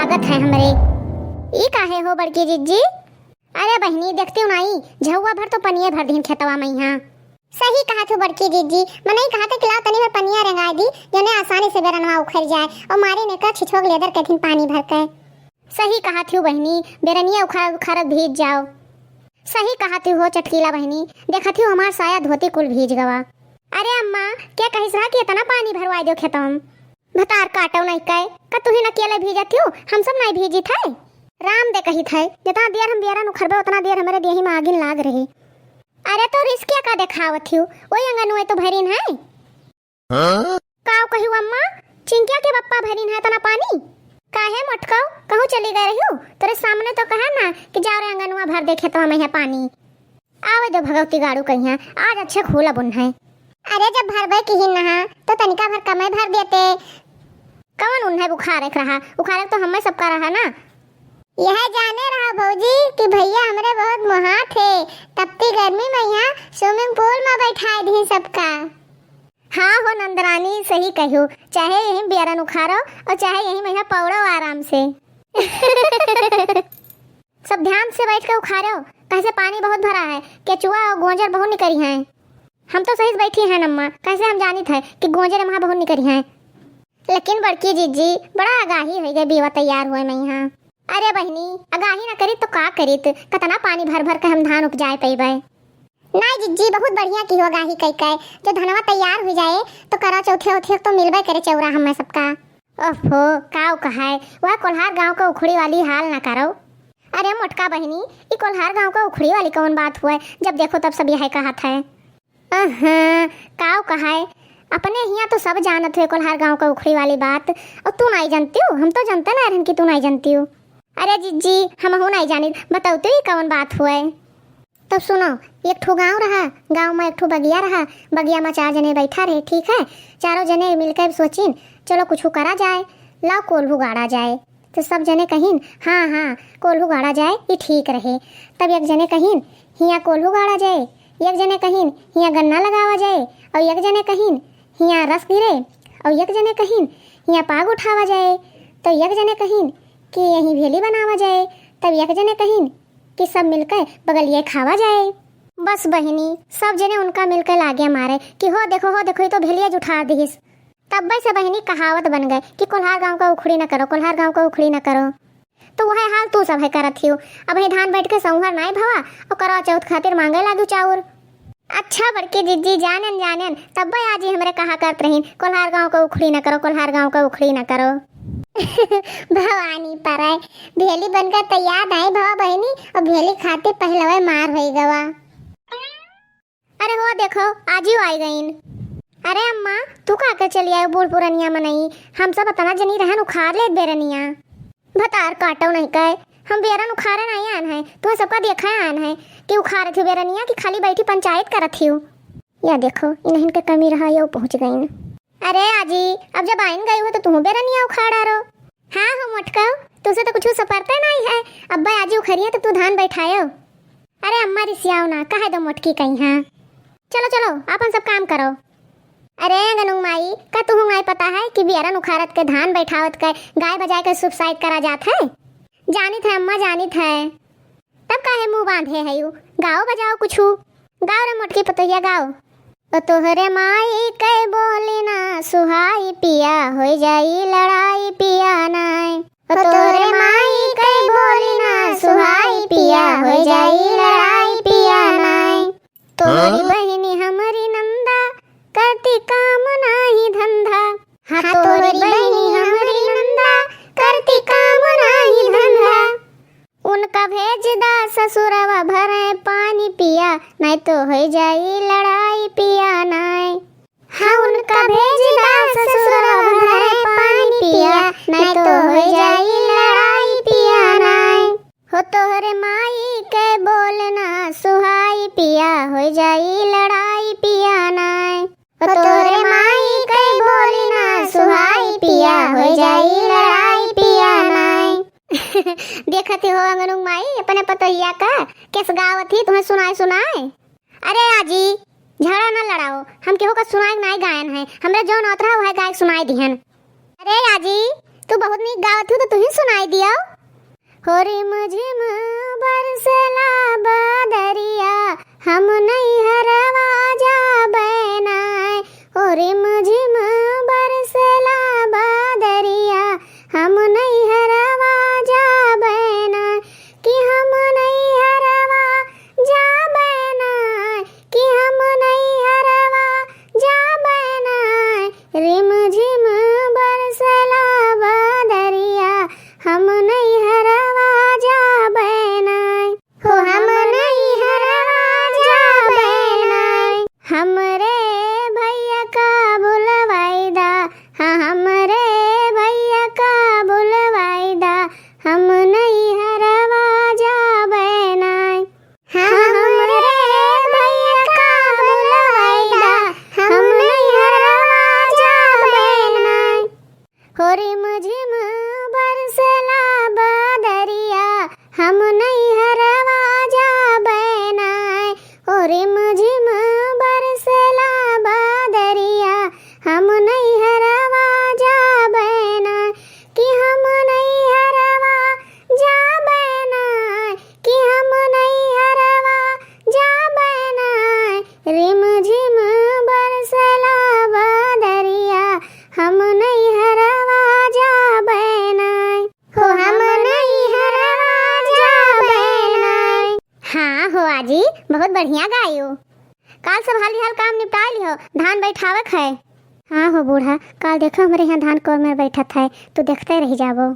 लागत है हमरे। ई काहे हो बड़की जिज्जी? अरे बहनी देखती हूँ नहीं, झहुआ भर तो पनिये भर दिन खेतवा में यहाँ। सही कहा तू बड़की जिज्जी, मैंने ही कहा था कि लाओ तनी भर पनिया रंगा दी जने आसानी से बेरनवा उखड़ जाए और मारी ने का छिछोक लेदर के दिन पानी भर के। सही कहा थी बहनी, बेरनिया उखाड़ उखाड़ भीज जाओ। सही कहा थी हो चटकीला बहनी, देखा थी हमार साया धोती कुल भीज गवा। अरे अम्मा क्या कहिस रहा कि इतना पानी भरवा दो खेतों में? भतार काटो नहीं कहे का तू ही न अकेले भीजत हो, हम सब नहीं भीजी थे। राम दे कही थे जितना देर हम बेरन उखड़बे उतना देर हमारे देही में आगिन लाग रही। अरे तो रिस्क का देखावत हो, वही अंगन तो भरीन है। काव कहू अम्मा, चिंकिया के पप्पा भरीन है तना पानी काहे मटकाओ कहूँ चली गए रही हूँ? तेरे सामने तो कहा ना कि जाओ रे अंगनुआ भर दे खेतवा में है पानी। आवे दो भगवती गाड़ू कहिया, आज अच्छे खोला बुन है। अरे जब भरबे की ही नहा तो तनिका भर कमे भर देते। कौन उन है बुखार रहा, बुखार तो हमें सबका रहा ना। यह जाने रहा भौजी कि भैया हमरे बहुत मुहा थे, तपती गर्मी में यहाँ स्विमिंग पूल में बैठाए दी सबका। हाँ हो नंदरानी सही कहू, चाहे यही बेरन उखाड़ो और चाहे यही मैया पौड़ो आराम से। सब ध्यान से बैठ के उखाड़ो, कैसे पानी बहुत भरा है, केचुआ और गोंजर बहुत निकली हैं। हम तो सही बैठी हैं नम्मा, कैसे हम जानी थे कि गोंजर वहाँ बहुत निकली हैं। लेकिन बड़की जीजी बड़ा आगाही हो गई बीवा तैयार हुए मैं यहाँ। अरे बहनी आगाही ना करी तो का करीत, कितना पानी भर भर के हम धान उपजाए पैबे। नहीं जिज्जी बहुत बढ़िया की होगा ही कई कई, जो धनवा तैयार हो जाए तो करा चौथे उथे तो मिलबे करे चौरा हमें सबका। ओहो काव कहा वह कोल्हार गांव का उखड़ी वाली हाल ना करो। अरे मोटका बहनी ये कोल्हार गांव का उखड़ी वाली कौन बात हुआ, जब देखो तब सब यह कहा था। काव कहा अपने यहाँ तो सब जानत हुए कोल्हार गांव का उखड़ी वाली बात, और तू नहीं जानती हो? हम तो जानते ना रहन कि तू नहीं जानती हो। अरे जिज्जी हम हो नहीं जानी, बताओ तो ये कौन बात हुआ। तब सुनो, एक ठो गाँव रहा, गाँव में एक ठो बगिया रहा, बगिया में 4 जने बैठा रहे। ठीक है, चारों जने मिलकर सोचिन चलो कुछ करा जाए, लाओ कोल्हू गाड़ा जाए। तो सब जने कहिन हाँ हाँ कोल्हू गाड़ा जाए ये ठीक रहे। तब एक जने कहिन हिया कोल्हू गाड़ा जाए, एक जने कहिन हिया गन्ना लगावा जाए, और एक जने कहिन हिया रस गिरे, और एक जने कहिन हिया पाग उठावा जाए, तो एक जने कहिन कि यही भेली बनावा जाए, तब एक जने कहिन कि सब मिलकर बगलिए खावा जाए। बस बहनी सब जने उनका मिलकर लागे मारे कि हो देखो ये तो भेलिया उठा दीस। तब से बहनी कहावत बन गए कि कोल्हार गांव का उखड़ी न करो, कोल्हार गांव का उखड़ी न करो। तो वह हाल तू सब है करत हियो। अब ही धान बैठ के सौहर नहीं भवा और करो चौथ खातिर मांगे लागू चाउर। अच्छा बड़की जिज्जी जानन तब आज ही हमरे कहा करत रही कोल्हार गांव का उखड़ी न करो, कोल्हार गांव का उखड़ी न करो। भवानी पराय भेली बनकर तैयार नहीं भवा बहनी, और भेली खाते पहलवे मार हो गवा। अरे हो देखो आज ही आई गईन। अरे अम्मा तू का कर चली आई बूढ़ पुरनिया में नहीं, हम सब इतना जनी रहन उखाड़ ले बेरनिया। भतार काटो नहीं कहे, हम बेरन उखाड़े नहीं आन है, तुम्हें सबका देखा आन है कि उखाड़े थी बेरनिया कि खाली बैठी पंचायत करत थी। या देखो इन्हें के कमी रहा ये पहुंच गई। अरे आजी अब जब आइन गई हो तो तुम बेरनिया उखाड़ा रो। हाँ हो मोटकाओ तुझसे तो कुछ सपरते नहीं है, अब्बा आजी उखड़िए तो तू धान बैठायो। अरे अम्मा रिसियाओ ना कहे दो मोटकी कहीं। हाँ चलो चलो अपन सब काम करो। अरे गनु माई का तू नहीं पता है कि बेरन उखाड़त के धान बैठावत के गाय बजाए के शुभ साइड करा जात है। जानी थे अम्मा जानी थे, तब काहे मुंह बांधे है यू, गाओ बजाओ कुछ गाओ रे मोटकी पतैया गाओ। ओ तोहरे माई के बोली ना सुहाई पिया हो जाई लड़ाई पिया नाय। ओ तोहरे माई के बोली ना सुहाई पिया हो जाई लड़ाई पिया नाय। तोहरी बहनी हमारी नंदा करती काम नाही धंधा। हाँ तोहरी बहनी हमारी नंदा करती काम नाही धंधा। उनका भेजदा ससुरवा भरे पानी पिया, नहीं तो हो जाई लड़ाई पिया नाय। हाँ उनका भेजदा ससुरवा भरे पानी पिया, नहीं तो हो जाई लड़ाई पिया नाय। हो तोहरे माई के बोलना सुहाई पिया हो जाई लड़ाई पिया नाय। हो तोहरे माई के बोलना सुहाई पिया हो जाई लड़ाई पिया नाय। देखते हो अंगनू माई अपने पतोहिया का कैसे गावत थी तुम्हें सुनाए। अरे आजी झगड़ा न लड़ाओ, हम केहू का सुनाए नहीं गायन है, हमरे जो नौतरा है गायक सुनाई दिहन। अरे आजी तू बहुत नीक गावत हो तो तू ही सुनाई दिया। हो रिम झिम बरसला बदरिया हम नहीं हरवा जाबे नाय। हो रिम झिम बरसला बदरिया हम नहीं हरवा जाबे नाय कि हम नहीं हरवा जाबे नाय कि हम नहीं हरवा जाबे नाय। रिम झिम बरसला बदरिया हम नहीं हरवा जाबे नाय। हो हम नहीं हरवा जाबे नाय। हमरे भैया का बुलवाईदा, हाँ हमरे भैया का बुलवाईदा हम नहीं हरवा जाबे नाय। हाँ हमरे भैया का बुलवाईदा हम नहीं हरवा जाबे नाय। हो रिम झिम बरसला बदरिया हम नहीं हरवा जाबे नाय। हो रिम झिम बरसला बदरिया हम नहीं हरवा जाबे नाय कि हम नहीं हरवा जाबे नाय कि हम नहीं हरवा जाबे नाय। रिम झिम बरसला बदरिया हम नहीं हरवा जाबे नाय। हो हम नहीं हरवा जाबे नाय। हाँ हो आजी बहुत बढ़िया गायो। काल सब हाल हाल काम निपटा लियो, धान बैठावक है। हाँ हो बूढ़ा, काल देखो हमारे यहाँ धान कौर में बैठा था, तू देखते रह जाबो।